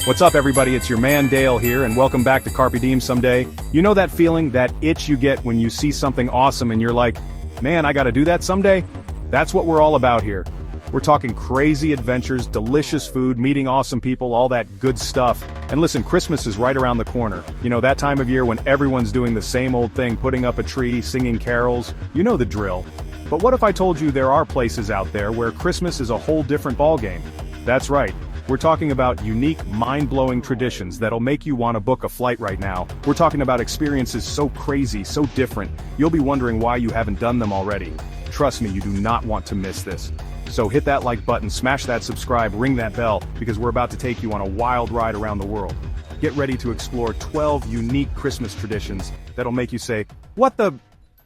What's up, everybody? It's your man Dale here, and welcome back to CarpeDiemSomeday. You know that feeling, that itch you get when you see something awesome and you're like, man, I gotta do that someday? That's what we're all about here. We're talking crazy adventures, delicious food, meeting awesome people, all that good stuff. And listen, Christmas is right around the corner. You know, that time of year when everyone's doing the same old thing, putting up a tree, singing carols. You know the drill. But what if I told you there are places out there where Christmas is a whole different ballgame? That's right. We're talking about unique, mind-blowing traditions that'll make you want to book a flight right now. We're talking about experiences so crazy, so different, you'll be wondering why you haven't done them already. Trust me, you do not want to miss this. So hit that like button, smash that subscribe, ring that bell, because we're about to take you on a wild ride around the world. Get ready to explore 12 unique Christmas traditions that'll make you say, what the?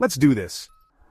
Let's do this.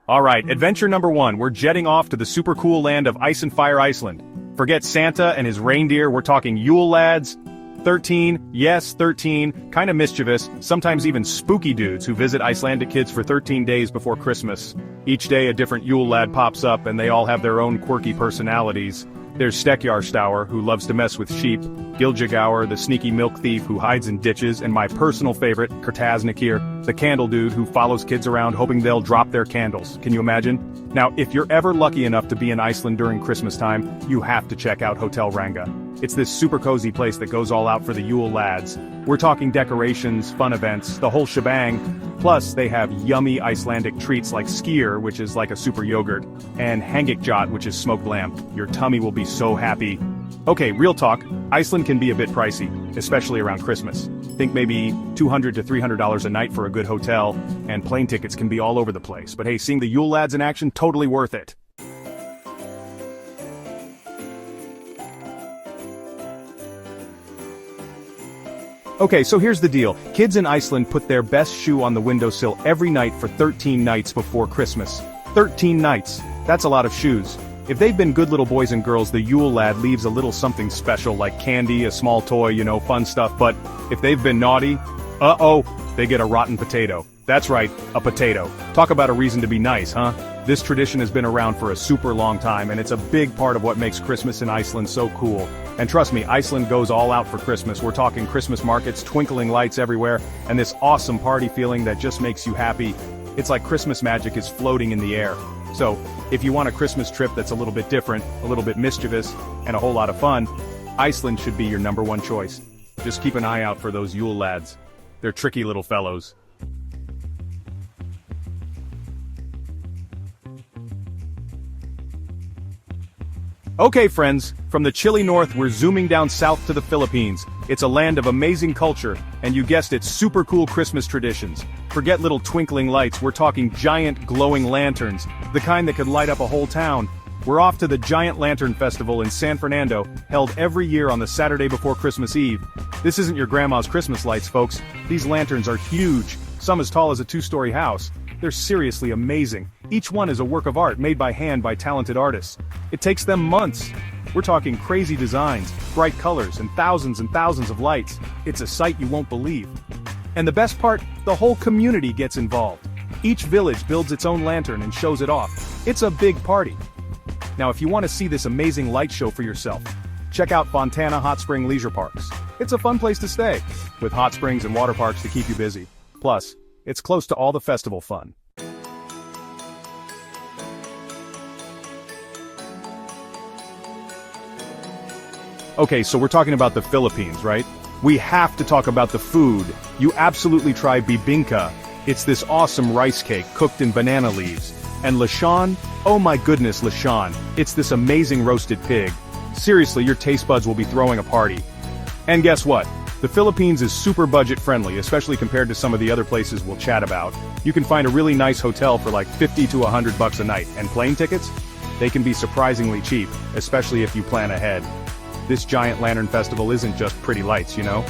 Alright, adventure number 1, we're jetting off to the super cool land of Ice and Fire Iceland. Forget Santa and his reindeer, we're talking Yule lads. 13, yes 13, kinda mischievous, sometimes even spooky dudes who visit Icelandic kids for 13 days before Christmas. Each day a different Yule lad pops up and they all have their own quirky personalities. There's Stekkjarstaur, who loves to mess with sheep, Giljagour, the sneaky milk thief who hides in ditches, and my personal favorite, Kertasnikir, the candle dude who follows kids around hoping they'll drop their candles. Can you imagine? Now, if you're ever lucky enough to be in Iceland during Christmas time, you have to check out Hotel Ranga. It's this super cozy place that goes all out for the Yule lads. We're talking decorations, fun events, the whole shebang. Plus, they have yummy Icelandic treats like skyr, which is like a super yogurt, and hangikjot, which is smoked lamb. Your tummy will be so happy. Okay, real talk, Iceland can be a bit pricey, especially around Christmas. Think maybe $200 to $300 a night for a good hotel, and plane tickets can be all over the place. But hey, seeing the Yule lads in action, totally worth it. Okay, so here's the deal. Kids in Iceland put their best shoe on the windowsill every night for 13 nights before Christmas. 13 nights. That's a lot of shoes. If they've been good little boys and girls, the Yule lad leaves a little something special like candy, a small toy, you know, fun stuff. But if they've been naughty, they get a rotten potato. That's right, a potato. Talk about a reason to be nice, huh? This tradition has been around for a super long time, and it's a big part of what makes Christmas in Iceland so cool. And trust me, Iceland goes all out for Christmas. We're talking Christmas markets, twinkling lights everywhere, and this awesome party feeling that just makes you happy. It's like Christmas magic is floating in the air. So, if you want a Christmas trip that's a little bit different, a little bit mischievous, and a whole lot of fun, Iceland should be your #1 choice. Just keep an eye out for those Yule lads. They're tricky little fellows. Okay friends, from the chilly north we're zooming down south to the Philippines. It's a land of amazing culture, and you guessed it, super cool Christmas traditions. Forget little twinkling lights, we're talking giant glowing lanterns, the kind that could light up a whole town. We're off to the Giant Lantern Festival in San Fernando, held every year on the Saturday before Christmas Eve. This isn't your grandma's Christmas lights, folks. These lanterns are huge, some as tall as a 2-story house. They're seriously amazing. Each one is a work of art made by hand by talented artists. It takes them months. We're talking crazy designs, bright colors, and thousands of lights. It's a sight you won't believe. And the best part, the whole community gets involved. Each village builds its own lantern and shows it off. It's a big party. Now if you want to see this amazing light show for yourself, check out Fontana Hot Spring Leisure Parks. It's a fun place to stay, with hot springs and water parks to keep you busy. Plus, it's close to all the festival fun. Okay, so we're talking about the Philippines, right? We have to talk about the food. You absolutely try bibingka. It's this awesome rice cake cooked in banana leaves. And lechon? Oh my goodness, lechon. It's this amazing roasted pig. Seriously, your taste buds will be throwing a party. And guess what? The Philippines is super budget friendly, especially compared to some of the other places we'll chat about. You can find a really nice hotel for like $50 to $100 a night, and plane tickets? They can be surprisingly cheap, especially if you plan ahead. This Giant Lantern Festival isn't just pretty lights, you know?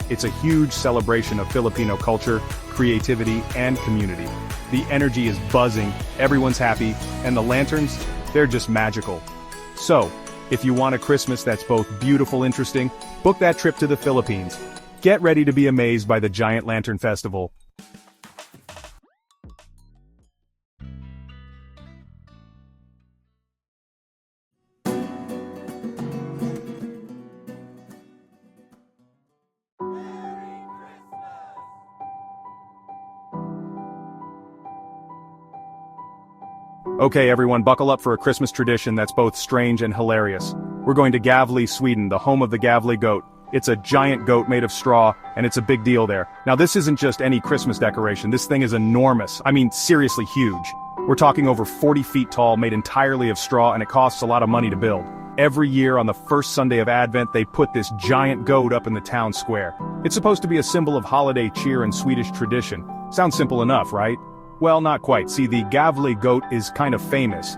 It's a huge celebration of Filipino culture, creativity, and community. The energy is buzzing, everyone's happy, and the lanterns, they're just magical. So, if you want a Christmas that's both beautiful and interesting, book that trip to the Philippines. Get ready to be amazed by the Giant Lantern Festival. Okay everyone, buckle up for a Christmas tradition that's both strange and hilarious. We're going to Gävle, Sweden, the home of the Gävle goat. It's a giant goat made of straw, and it's a big deal there. Now this isn't just any Christmas decoration, this thing is enormous. I mean, seriously huge. We're talking over 40 feet tall, made entirely of straw, and it costs a lot of money to build. Every year on the first Sunday of Advent, they put this giant goat up in the town square. It's supposed to be a symbol of holiday cheer and Swedish tradition. Sounds simple enough, right? Well, not quite. See, the Gävle goat is kind of famous.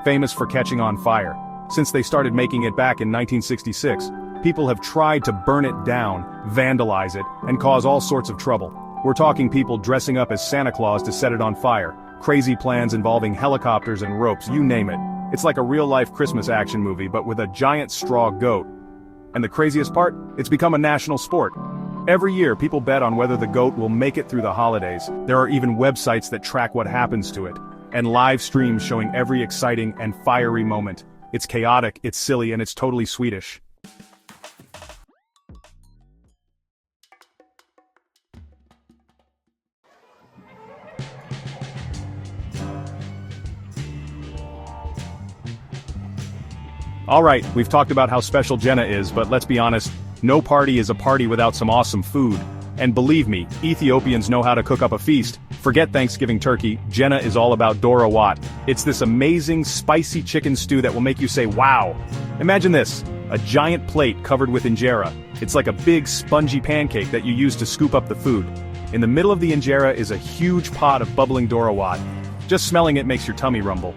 Famous for catching on fire. Since they started making it back in 1966, people have tried to burn it down, vandalize it, and cause all sorts of trouble. We're talking people dressing up as Santa Claus to set it on fire, crazy plans involving helicopters and ropes, you name it. It's like a real-life Christmas action movie, but with a giant straw goat. And the craziest part? It's become a national sport. Every year, people bet on whether the goat will make it through the holidays. There are even websites that track what happens to it, and live streams showing every exciting and fiery moment. It's chaotic, it's silly, and it's totally Swedish. Alright, we've talked about how special Jenna is, but let's be honest, no party is a party without some awesome food. And believe me, Ethiopians know how to cook up a feast. Forget Thanksgiving turkey, Jenna is all about Dora Wat. It's this amazing, spicy chicken stew that will make you say, wow! Imagine this, a giant plate covered with injera. It's like a big, spongy pancake that you use to scoop up the food. In the middle of the injera is a huge pot of bubbling Dora Wat. Just smelling it makes your tummy rumble.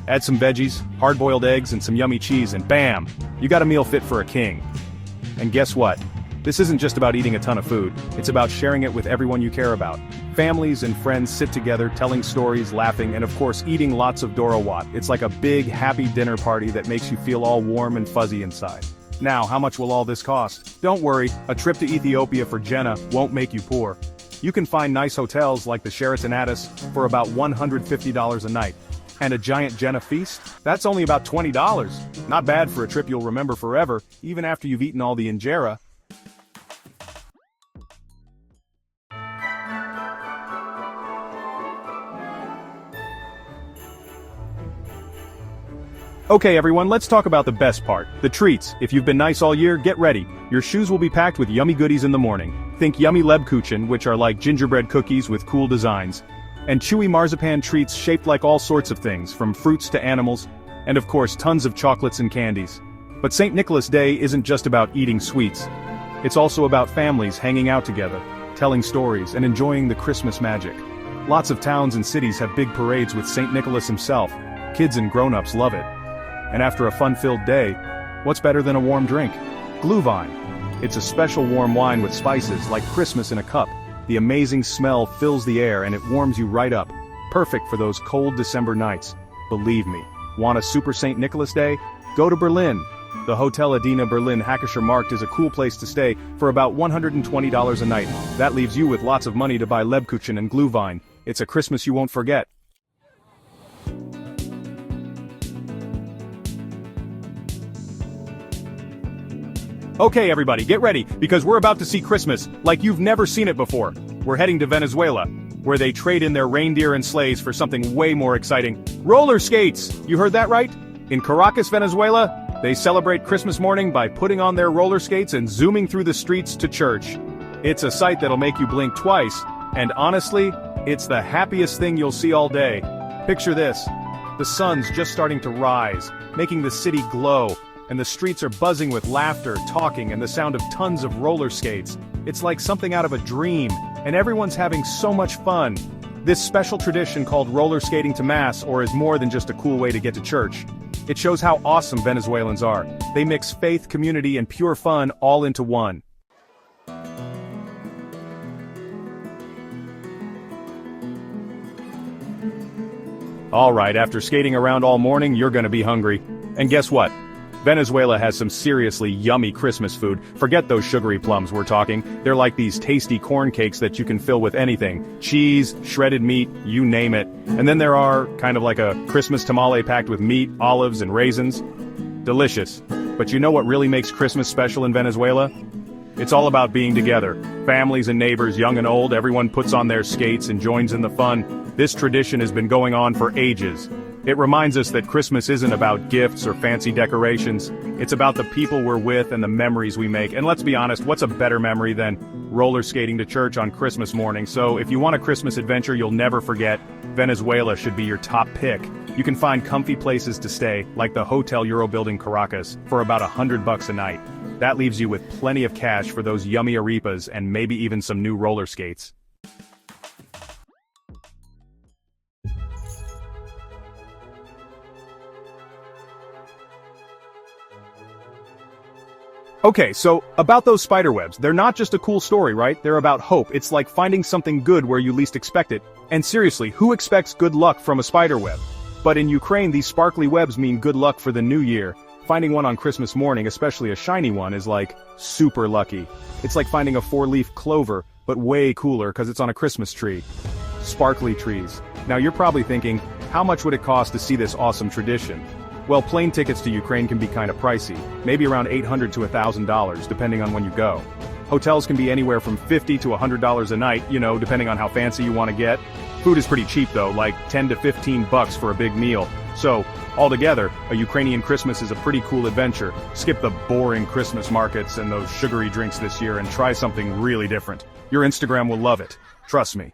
Add some veggies, hard-boiled eggs, and some yummy cheese, and bam! You got a meal fit for a king. And guess what? This isn't just about eating a ton of food, it's about sharing it with everyone you care about. Families and friends sit together, telling stories, laughing, and of course eating lots of Dora Wat. It's like a big, happy dinner party that makes you feel all warm and fuzzy inside. Now, how much will all this cost? Don't worry, a trip to Ethiopia for Jenna won't make you poor. You can find nice hotels like the Sheraton Addis for about $150 a night. And a giant Jenna feast? That's only about $20. Not bad for a trip you'll remember forever, even after you've eaten all the injera. Okay everyone, let's talk about the best part, the treats. If you've been nice all year, get ready. Your shoes will be packed with yummy goodies in the morning. Think yummy Lebkuchen, which are like gingerbread cookies with cool designs. And chewy marzipan treats shaped like all sorts of things, from fruits to animals, and of course tons of chocolates and candies. But St. Nicholas Day isn't just about eating sweets. It's also about families hanging out together, telling stories, and enjoying the Christmas magic. Lots of towns and cities have big parades with St. Nicholas himself. Kids and grown-ups love it. And after a fun-filled day, what's better than a warm drink? Glühwein. It's a special warm wine with spices, like Christmas in a cup. The amazing smell fills the air and it warms you right up. Perfect for those cold December nights. Believe me. Want a super St. Nicholas Day? Go to Berlin. The Hotel Adina Berlin Hackischer Markt is a cool place to stay for about $120 a night. That leaves you with lots of money to buy Lebkuchen and Glühwein. It's a Christmas you won't forget. Okay everybody, get ready, because we're about to see Christmas like you've never seen it before. We're heading to Venezuela, where they trade in their reindeer and sleighs for something way more exciting. Roller skates! You heard that right? In Caracas, Venezuela, they celebrate Christmas morning by putting on their roller skates and zooming through the streets to church. It's a sight that'll make you blink twice, and honestly, it's the happiest thing you'll see all day. Picture this. The sun's just starting to rise, making the city glow. And the streets are buzzing with laughter, talking, and the sound of tons of roller skates. It's like something out of a dream, and everyone's having so much fun. This special tradition called roller skating to mass is more than just a cool way to get to church. It shows how awesome Venezuelans are. They mix faith, community, and pure fun all into one. Alright, after skating around all morning, you're gonna be hungry. And guess what? Venezuela has some seriously yummy Christmas food. Forget those sugary plums we're talking. They're like these tasty corn cakes that you can fill with anything. Cheese, shredded meat, you name it. And then there are, kind of like a Christmas tamale packed with meat, olives, and raisins. Delicious. But you know what really makes Christmas special in Venezuela? It's all about being together. Families and neighbors, young and old, everyone puts on their skates and joins in the fun. This tradition has been going on for ages. It reminds us that Christmas isn't about gifts or fancy decorations. It's about the people we're with and the memories we make. And let's be honest, what's a better memory than roller skating to church on Christmas morning? So if you want a Christmas adventure you'll never forget, Venezuela should be your top pick. You can find comfy places to stay, like the Hotel Eurobilled in Caracas, for about $100 a night. That leaves you with plenty of cash for those yummy arepas and maybe even some new roller skates. Okay, so about those spider webs, they're not just a cool story, right? They're about hope. It's like finding something good where you least expect it. And seriously, who expects good luck from a spider web? But in Ukraine, these sparkly webs mean good luck for the new year. Finding one on Christmas morning, especially a shiny one, is like super lucky. It's like finding a four-leaf clover, but way cooler because it's on a Christmas tree. Sparkly trees. Now you're probably thinking, how much would it cost to see this awesome tradition? Well, plane tickets to Ukraine can be kinda pricey, maybe around $800 to $1,000 depending on when you go. Hotels can be anywhere from $50 to $100 a night, depending on how fancy you want to get. Food is pretty cheap though, like 10 to 15 bucks for a big meal. So, altogether, a Ukrainian Christmas is a pretty cool adventure. Skip the boring Christmas markets and those sugary drinks this year and try something really different. Your Instagram will love it. Trust me.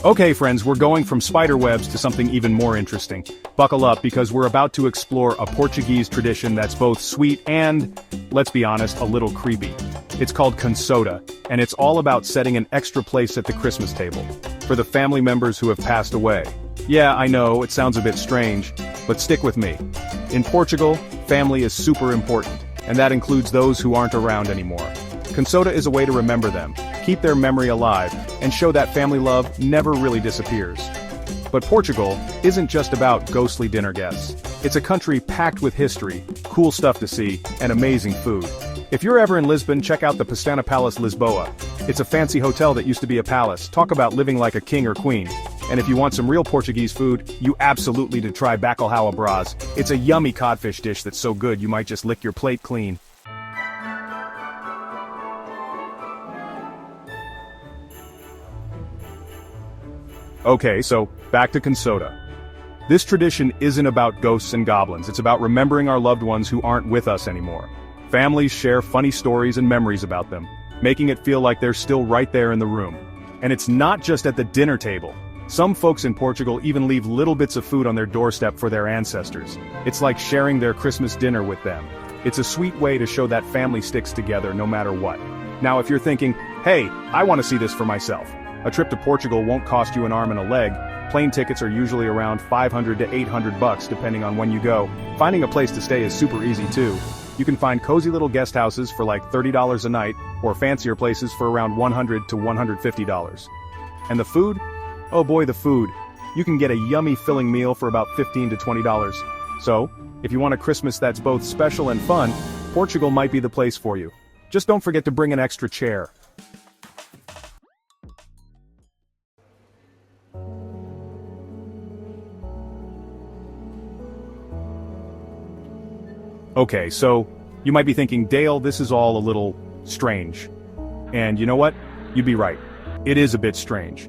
Okay friends, we're going from spider webs to something even more interesting. Buckle up because we're about to explore a Portuguese tradition that's both sweet and, let's be honest, a little creepy. It's called consoda, and it's all about setting an extra place at the Christmas table for the family members who have passed away. Yeah, I know, it sounds a bit strange, but stick with me. In Portugal, family is super important, and that includes those who aren't around anymore. Consoda is a way to remember them, keep their memory alive, and show that family love never really disappears. But Portugal isn't just about ghostly dinner guests. It's a country packed with history, cool stuff to see, and amazing food. If you're ever in Lisbon, check out the Pestana Palace Lisboa. It's a fancy hotel that used to be a palace. Talk about living like a king or queen. And if you want some real Portuguese food, you absolutely need to try bacalhau à Brás. It's a yummy codfish dish that's so good you might just lick your plate clean. Okay, so back to consoda. This tradition isn't about ghosts and goblins, it's about remembering our loved ones who aren't with us anymore. Families share funny stories and memories about them, making it feel like they're still right there in the room. And it's not just at the dinner table. Some folks in Portugal even leave little bits of food on their doorstep for their ancestors. It's like sharing their Christmas dinner with them. It's a sweet way to show that family sticks together no matter what. Now if you're thinking, hey, I want to see this for myself. A trip to Portugal won't cost you an arm and a leg. Plane tickets are usually around $500 to $800 depending on when you go. Finding a place to stay is super easy too. You can find cozy little guest houses for like $30 a night, or fancier places for around $100 to $150. And the food? Oh boy, the food. You can get a yummy filling meal for about $15 to $20. So, if you want a Christmas that's both special and fun, Portugal might be the place for you. Just don't forget to bring an extra chair. Okay, so, you might be thinking, Dale, this is all a little strange. And you know what? You'd be right. It is a bit strange.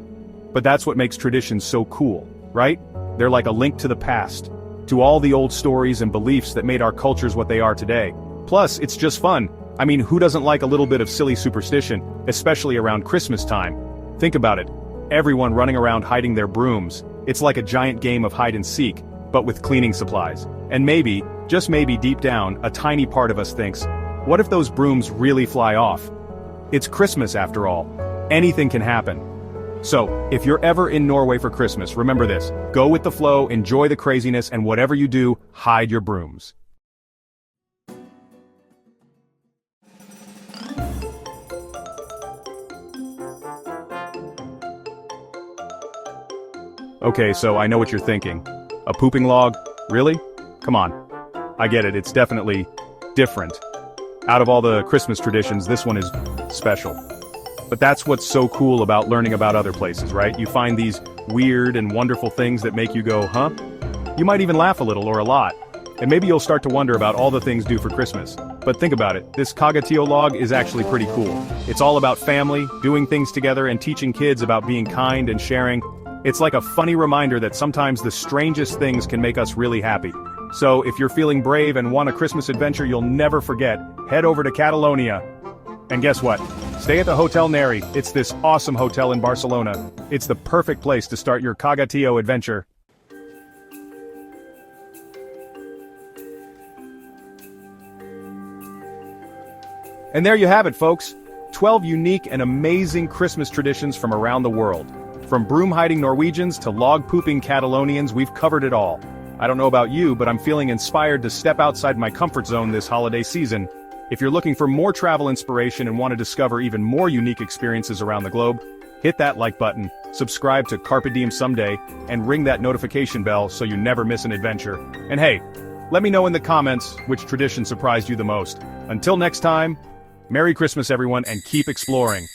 But that's what makes traditions so cool, right? They're like a link to the past, to all the old stories and beliefs that made our cultures what they are today. Plus, it's just fun. I mean, who doesn't like a little bit of silly superstition, especially around Christmas time? Think about it. Everyone running around hiding their brooms. It's like a giant game of hide and seek, but with cleaning supplies. And maybe, just maybe deep down, a tiny part of us thinks, what if those brooms really fly off? It's Christmas after all. Anything can happen. So, if you're ever in Norway for Christmas, remember this. Go with the flow, enjoy the craziness, and whatever you do, hide your brooms. Okay, so I know what you're thinking. A pooping log? Really? Come on. I get it, it's definitely different. Out of all the Christmas traditions, this one is special. But that's what's so cool about learning about other places, right? You find these weird and wonderful things that make you go, huh? You might even laugh a little or a lot. And maybe you'll start to wonder about all the things due for Christmas. But think about it, this Kagatio log is actually pretty cool. It's all about family, doing things together and teaching kids about being kind and sharing. It's like a funny reminder that sometimes the strangest things can make us really happy. So if you're feeling brave and want a Christmas adventure you'll never forget, head over to Catalonia. And guess what? Stay at the Hotel Neri. It's this awesome hotel in Barcelona. It's the perfect place to start your Kagatio adventure. And there you have it, folks. 12 unique and amazing Christmas traditions from around the world. From broom-hiding Norwegians to log-pooping Catalonians, we've covered it all. I don't know about you, but I'm feeling inspired to step outside my comfort zone this holiday season. If you're looking for more travel inspiration and want to discover even more unique experiences around the globe, hit that like button, subscribe to CarpeDiemSomeday, and ring that notification bell so you never miss an adventure. And hey, let me know in the comments which tradition surprised you the most. Until next time, Merry Christmas everyone and keep exploring.